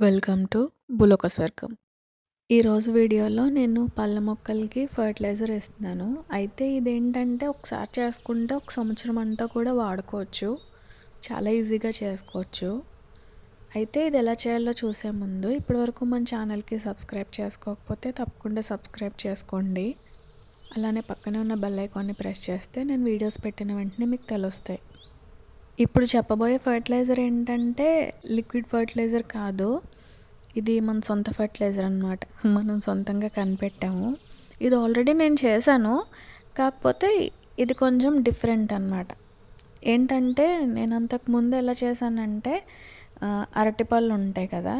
Welcome to భూలోక స్వర్గం. ఈరోజు వీడియోలో నేను పళ్ళ మొక్కలకి ఫర్టిలైజర్ ఇస్తున్నాను. అయితే ఇదేంటంటే ఒకసారి చేసుకుంటే ఒక సంవత్సరం అంతా కూడా వాడుకోవచ్చు. చాలా ఈజీగా చేసుకోవచ్చు. అయితే ఇది ఎలా చేయాలో చూసే ముందు ఇప్పటివరకు మన ఛానల్కి సబ్స్క్రైబ్ చేసుకోకపోతే తప్పకుండా సబ్స్క్రైబ్ చేసుకోండి. అలానే పక్కనే ఉన్న బెల్ ఐకాన్ని ప్రెస్ చేస్తే నేను వీడియోస్ పెట్టిన వెంటనే మీకు తెలుస్తాయి. ఇప్పుడు చెప్పబోయే ఫర్టిలైజర్ ఏంటంటే లిక్విడ్ ఫర్టిలైజర్ కాదు. ఇది మన సొంత ఫర్టిలైజర్ అనమాట. మనం సొంతంగా కనిపెట్టాము. ఇది ఆల్రెడీ నేను చేశాను. కాకపోతే ఇది కొంచెం డిఫరెంట్ అనమాట. ఏంటంటే నేను అంతకుముందు ఎలా చేశానంటే అరటిపళ్ళు ఉంటాయి కదా,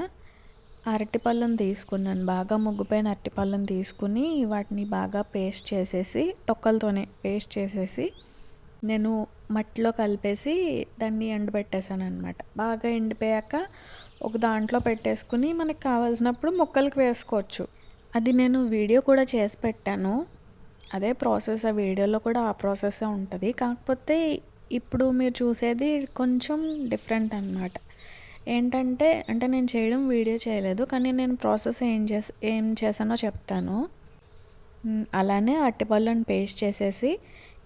అరటిపళ్ళను తీసుకున్నాను. బాగా ముగ్గుపోయిన అరటిపళ్ళను తీసుకుని వాటిని బాగా పేస్ట్ చేసేసి, తొక్కలతోనే పేస్ట్ చేసేసి నేను మట్టిలో కలిపేసి దాన్ని ఎండబెట్టేసాను అనమాట. బాగా ఎండిపోయాక ఒక దాంట్లో పెట్టేసుకుని మనకు కావాల్సినప్పుడు మొక్కలకి వేసుకోవచ్చు. అది నేను వీడియో కూడా చేసి పెట్టాను. అదే ప్రాసెస్, ఆ వీడియోలో కూడా ఆ ప్రాసెస్సే ఉంటుంది. కాకపోతే ఇప్పుడు మీరు చూసేది కొంచెం డిఫరెంట్ అనమాట. ఏంటంటే నేను చేయడం వీడియో చేయలేదు, కానీ నేను ప్రాసెస్ ఏం చేశానో చెప్తాను. అలానే అరటిపళ్ళను పేస్ట్ చేసేసి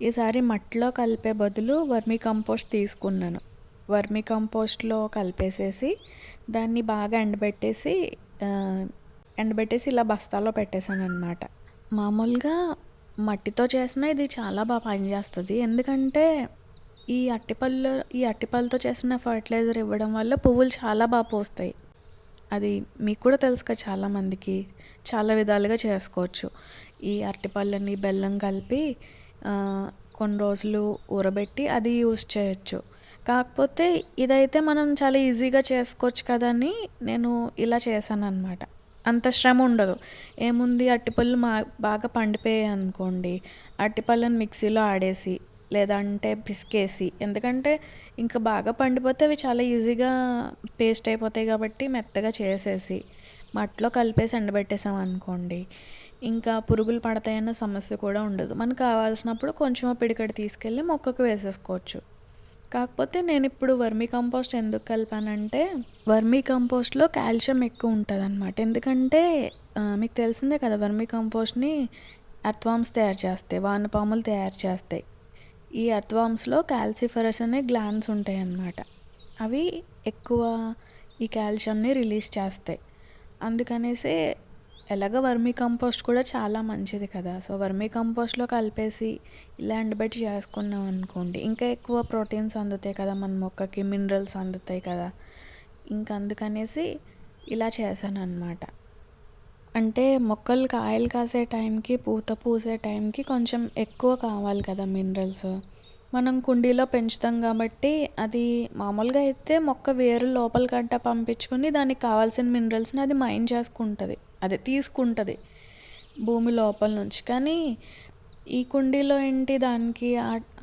ఈసారి మట్టిలో కలిపే బదులు వర్మీ కంపోస్ట్ తీసుకున్నాను. వర్మీ కంపోస్ట్లో కలిపేసేసి దాన్ని బాగా ఎండబెట్టేసి ఇలా బస్తాలో పెట్టేశాను అనమాట. మామూలుగా మట్టితో చేసిన ఇది చాలా బాగా పనిచేస్తుంది. ఎందుకంటే ఈ అరటిపళ్ళతో చేసిన ఫర్టిలైజర్ ఇవ్వడం వల్ల పువ్వులు చాలా బాగా పూస్తాయి. అది మీకు కూడా తెలుసు కదా, చాలామందికి చాలా విధాలుగా చేసుకోవచ్చు. ఈ అరటిపళ్ళని బెల్లం కలిపి కొన్ని రోజులు ఊరబెట్టి అది యూజ్ చేయొచ్చు. కాకపోతే ఇదైతే మనం చాలా ఈజీగా చేసుకోవచ్చు కదా అని నేను ఇలా చేశాను అనమాట. అంత శ్రమ ఉండదు. ఏముంది, అరటిపళ్ళు బాగా పండిపోయాయి అనుకోండి, అరటిపళ్ళని మిక్సీలో ఆడేసి లేదంటే పిసికేసి, ఎందుకంటే ఇంకా బాగా పండిపోతే అవి చాలా ఈజీగా పేస్ట్ అయిపోతాయి కాబట్టి మెత్తగా చేసేసి మట్టిలో కలిపేసి ఎండబెట్టేసాం అనుకోండి, ఇంకా పురుగులు పడతాయన్న సమస్య కూడా ఉండదు. మనకు కావాల్సినప్పుడు కొంచెం పిడికడి తీసుకెళ్ళి మొక్కకు వేసేసుకోవచ్చు. కాకపోతే నేను ఇప్పుడు వర్మీ కంపోస్ట్ ఎందుకు కలిపానంటే, వర్మీ కంపోస్ట్లో కాల్షియం ఎక్కువ ఉంటుంది అనమాట. ఎందుకంటే మీకు తెలిసిందే కదా, వర్మీ కంపోస్ట్ని అర్త్వామ్స్ తయారు చేస్తాయి, వానపాములు తయారు చేస్తాయి. ఈ అర్త్వామ్స్లో కాల్సిఫరస్ అనే గ్లాండ్స్ ఉంటాయి అన్నమాట. అవి ఎక్కువ ఈ కాల్షియంని రిలీజ్ చేస్తాయి. అందుకనేసి ఎలాగో వర్మీ కంపోస్ట్ కూడా చాలా మంచిది కదా, సో వర్మీ కంపోస్ట్లో కలిపేసి ఇలా ఎండబెట్టి చేసుకున్నాం అనుకోండి, ఇంకా ఎక్కువ ప్రోటీన్స్ అందుతాయి కదా మన మొక్కకి, మినరల్స్ అందుతాయి కదా. ఇంకా అందుకనేసి ఇలా చేశాను అనమాట. అంటే మొక్కలు కాయలు కాసే టైంకి, పూత పూసే టైంకి కొంచెం ఎక్కువ కావాలి కదా మినరల్స్. మనం కుండీలో పెంచుతాం కాబట్టి అది మామూలుగా అయితే మొక్క వేరు లోపల గడ్డ పంపించుకొని దానికి కావాల్సిన మినరల్స్ని అది మైండ్ చేసుకుంటుంది, అదే తీసుకుంటుంది భూమి లోపల నుంచి. కానీ ఈ కుండీలో ఏంటి, దానికి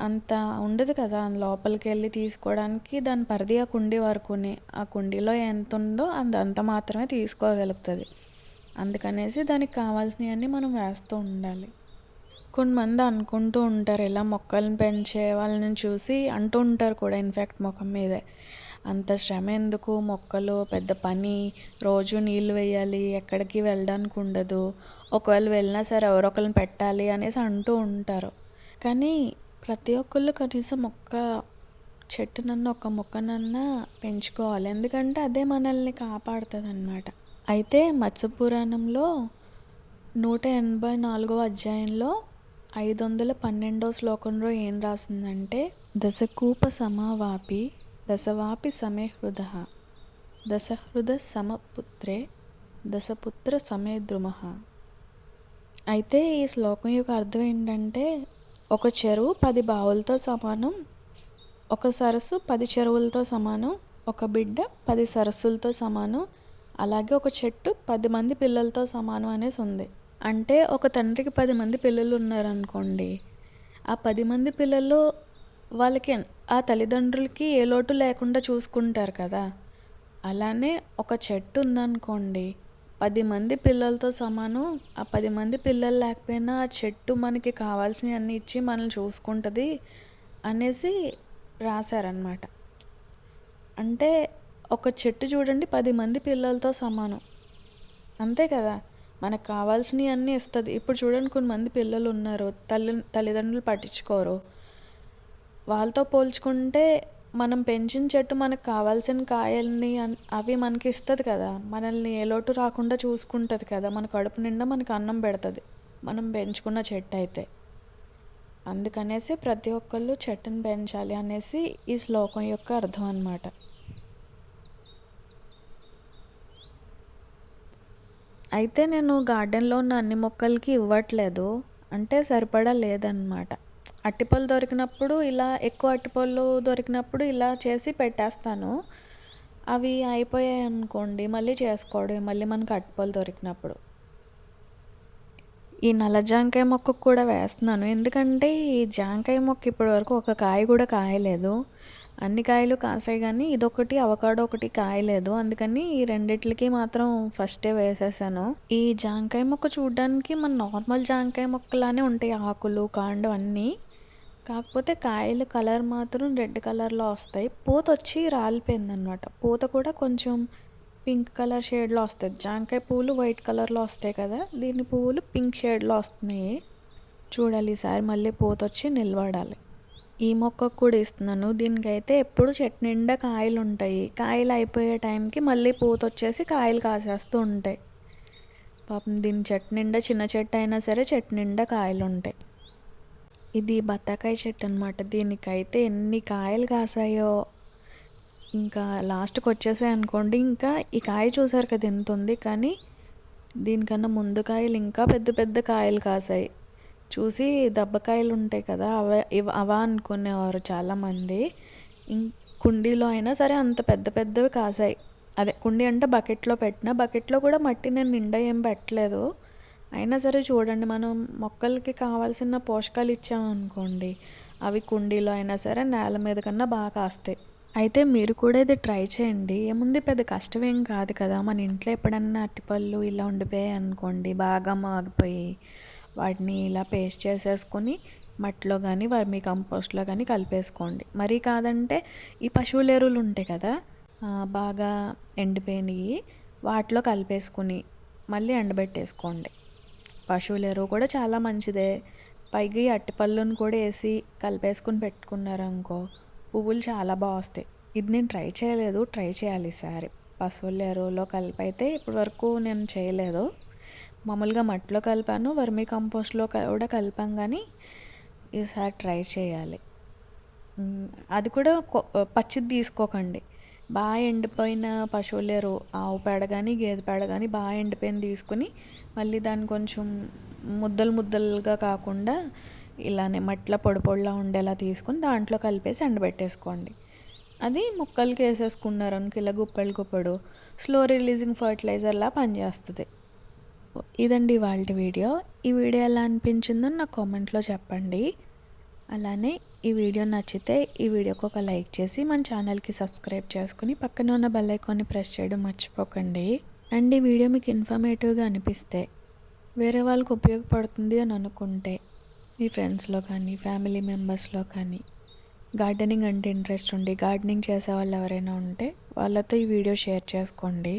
అంత ఉండదు కదా లోపలికి వెళ్ళి తీసుకోవడానికి. దాని పరిధి ఆ కుండీ వరకునే, ఆ కుండీలో ఎంత ఉందో అంత మాత్రమే తీసుకోగలుగుతుంది. అందుకనేసి దానికి కావాల్సినవన్నీ మనం వేస్తూ ఉండాలి. కొంతమంది అనుకుంటూ ఉంటారు, ఇలా మొక్కలను పెంచే వాళ్ళని చూసి అంటూ ఉంటారు కూడా, ఇన్ఫ్యాక్ట్ ముఖం మీదే, అంత శ్రమ ఎందుకు, మొక్కలు పెద్ద పని, రోజు నీళ్ళు వేయాలి, ఎక్కడికి వెళ్ళడానికి ఉండదు, ఒకవేళ వెళ్ళినా సరే ఎవరొకరిని పెట్టాలి అనేసి అంటూ ఉంటారు. కానీ ప్రతి ఒక్కళ్ళు కనీసం చెట్టునన్నా ఒక మొక్కనన్నా పెంచుకోవాలి. ఎందుకంటే అదే మనల్ని కాపాడుతుంది అన్నమాట. అయితే మత్స్య పురాణంలో 184వ అధ్యాయంలో 512వ శ్లోకంలో ఏం రాసిందంటే, దశకూప సమావాపి దశవాపి సమే హృద, దశహృద సమపుత్రే దశపుత్ర సమే ద్రుమః. అయితే ఈ శ్లోకం యొక్క అర్థం ఏంటంటే, ఒక చెరువు 10 బావులతో సమానం, ఒక సరస్సు 10 చెరువులతో సమానం, ఒక బిడ్డ 10 సరస్సులతో సమానం, అలాగే ఒక చెట్టు 10 మంది పిల్లలతో సమానం అనేసి ఉంది. అంటే ఒక తండ్రికి 10 మంది పిల్లలు ఉన్నారనుకోండి, ఆ 10 మంది పిల్లలు వాళ్ళకి, ఆ తల్లిదండ్రులకి ఏ లోటు లేకుండా చూసుకుంటారు కదా. అలానే ఒక చెట్టు ఉందనుకోండి, 10 మంది పిల్లలతో సమానం. ఆ 10 మంది పిల్లలు లేకపోయినా ఆ చెట్టు మనకి కావాల్సినవన్నీ ఇచ్చి మనల్ని చూసుకుంటుంది అనేసి రాశారనమాట. అంటే ఒక చెట్టు చూడండి 10 మంది పిల్లలతో సమానం. అంతే కదా! మనకు కావాల్సినవి అన్నీ ఇస్తుంది. ఇప్పుడు చూడండి కొంతమంది పిల్లలు ఉన్నారు, తల్లిదండ్రులు పట్టించుకోరు. వాళ్ళతో పోల్చుకుంటే మనం పెంచిన చెట్టు మనకు కావాల్సిన కాయల్ని అవి మనకి ఇస్తుంది కదా! మనల్ని ఏ లోటు రాకుండా చూసుకుంటుంది కదా! మన కడుపు నిండా మనకు అన్నం పెడుతుంది మనం పెంచుకున్న చెట్టు అయితే. అందుకనేసి ప్రతి ఒక్కళ్ళు చెట్టుని పెంచాలి అనేసి ఈ శ్లోకం యొక్క అర్థం అన్నమాట. అయితే నేను గార్డెన్లో ఉన్న అన్ని మొక్కలకి ఇవ్వట్లేదు, అంటే సరిపడా లేదన్నమాట. అట్టిపళ్ళు దొరికినప్పుడు ఇలా, ఎక్కువ అట్టిపళ్ళు దొరికినప్పుడు ఇలా చేసి పెట్టేస్తాను. అవి అయిపోయాయి అనుకోండి మళ్ళీ చేసుకోవడం, మళ్ళీ మనకు అట్టిపళ్ళు దొరికినప్పుడు. ఈ నల్ల జాంకాయ మొక్కకు కూడా వేస్తున్నాను, ఎందుకంటే ఈ జాంకాయ మొక్క ఇప్పటివరకు ఒక కాయ కూడా కాయలేదు. అన్ని కాయలు కాసాయి కానీ ఇదొకటి, అవకాడో ఒకటి కాయలేదు. అందుకని ఈ రెండిట్లకి మాత్రం ఫస్టే వేసేసాను. ఈ జాంకాయ మొక్క చూడడానికి మన నార్మల్ జాంకాయ మొక్కలానే ఉంటాయి, ఆకులు కాండం అన్నీ. కాకపోతే కాయలు కలర్ మాత్రం రెడ్ కలర్లో వస్తాయి. పూత వచ్చి రాలిపోయిందనమాట. పూత కూడా కొంచెం పింక్ కలర్ షేడ్లో వస్తుంది. జాంకాయ పువ్వులు వైట్ కలర్లో వస్తాయి కదా, దీని పువ్వులు పింక్ షేడ్లో వస్తున్నాయి. చూడాలి ఈసారి మళ్ళీ పూత వచ్చి నిలబడాలి. ఈ మొక్కకు కూడా ఇస్తున్నాను. దీనికైతే ఎప్పుడు చెట్టు నిండా కాయలు ఉంటాయి. కాయలు అయిపోయే టైంకి మళ్ళీ పూత వచ్చేసి కాయలు కాసేస్తూ ఉంటాయి. పాపం దీని చెట్టు నిండా, చిన్న చెట్టు అయినా సరే చెట్టు నిండా కాయలు ఉంటాయి. ఇది బత్తాకాయ చెట్టు అనమాట. దీనికైతే ఎన్ని కాయలు కాసాయో, ఇంకా లాస్ట్కి వచ్చేసాయి అనుకోండి. ఇంకా ఈ కాయ చూసారు కదా ఎంత ఉంది, కానీ దీనికన్నా ముందు కాయలు ఇంకా పెద్ద పెద్ద కాయలు కాసాయి. చూసి దెబ్బకాయలు ఉంటాయి కదా, అవా అనుకునేవారు చాలామంది. కుండీలో అయినా సరే అంత పెద్ద పెద్దవి కాసాయి. అదే కుండీ అంటే బకెట్లో పెట్టిన, బకెట్లో కూడా మట్టి నేను నిండా ఏం పెట్టలేదు. అయినా సరే చూడండి, మనం మొక్కలకి కావాల్సిన పోషకాలు ఇచ్చామనుకోండి, అవి కుండీలో అయినా సరే నేల మీద కన్నా బాగా కాస్తాయి. అయితే మీరు కూడా ఇది ట్రై చేయండి. ఏముంది, పెద్ద కష్టమేం కాదు కదా. మన ఇంట్లో ఎప్పుడన్నా అరటిపళ్ళు ఇలా ఉండిపోయాయి అనుకోండి, బాగా మాగిపోయి, వాటిని ఇలా పేస్ట్ చేసేసుకొని మట్టిలో కానీ వర్మీ కంపోస్ట్లో కానీ కలిపేసుకోండి. మరీ కాదంటే ఈ పశువుల ఎరువులు ఉంటాయి కదా, బాగా ఎండిపోయినవి, వాటిలో కలిపేసుకుని మళ్ళీ ఎండబెట్టేసుకోండి. పశువుల ఎరువు కూడా చాలా మంచిదే. పైగా ఈ అరటిపళ్ళను కూడా వేసి కలిపేసుకుని పెట్టుకున్నారనుకో, పువ్వులు చాలా బాగా వస్తాయి. ఇది నేను ట్రై చేయలేదు, ట్రై చేయాలి ఈసారి. పశువుల ఎరువులో కలిపి అయితే ఇప్పటి వరకు నేను చేయలేదు. మామూలుగా మట్టిలో కలిపాను, వర్మీ కంపోస్ట్లో కూడా కలిపాను, కానీ ఈసారి ట్రై చేయాలి. అది కూడా పచ్చిది తీసుకోకండి. బాగా ఎండిపోయిన పశువుల ఎరువు, ఆవు పేడ కానీ గేదె పేడ కానీ బాగా ఎండిపోయింది తీసుకుని మళ్ళీ దాన్ని కొంచెం ముద్దలు ముద్దలుగా కాకుండా ఇలానే మట్టిలో పొడి పొడిలా ఉండేలా తీసుకుని దాంట్లో కలిపేసి ఎండబెట్టేసుకోండి. అది మొక్కలకి వేసేసుకున్నారనుకో, ఇలా గుప్పెడు గుప్పెడు స్లో రిలీజింగ్ ఫర్టిలైజర్లా పనిచేస్తుంది. ఇదండి ఇవాళ వీడియో. ఈ వీడియో ఎలా అనిపించిందో నాకు కామెంట్లో చెప్పండి. అలానే ఈ వీడియో నచ్చితే ఈ వీడియోకి ఒక లైక్ చేసి మన ఛానల్కి సబ్స్క్రైబ్ చేసుకుని పక్కన ఉన్న బెల్ ఐకాన్ని ప్రెస్ చేయడం మర్చిపోకండి. అండ్ ఈ వీడియో మీకు ఇన్ఫర్మేటివ్గా అనిపిస్తే, వేరే వాళ్ళకి ఉపయోగపడుతుంది అని అనుకుంటే, మీ ఫ్రెండ్స్లో కానీ ఫ్యామిలీ మెంబర్స్లో కానీ గార్డెనింగ్ అంటే ఇంట్రెస్ట్ ఉండి గార్డెనింగ్ చేసే వాళ్ళు ఎవరైనా ఉంటే వాళ్ళతో ఈ వీడియో షేర్ చేసుకోండి.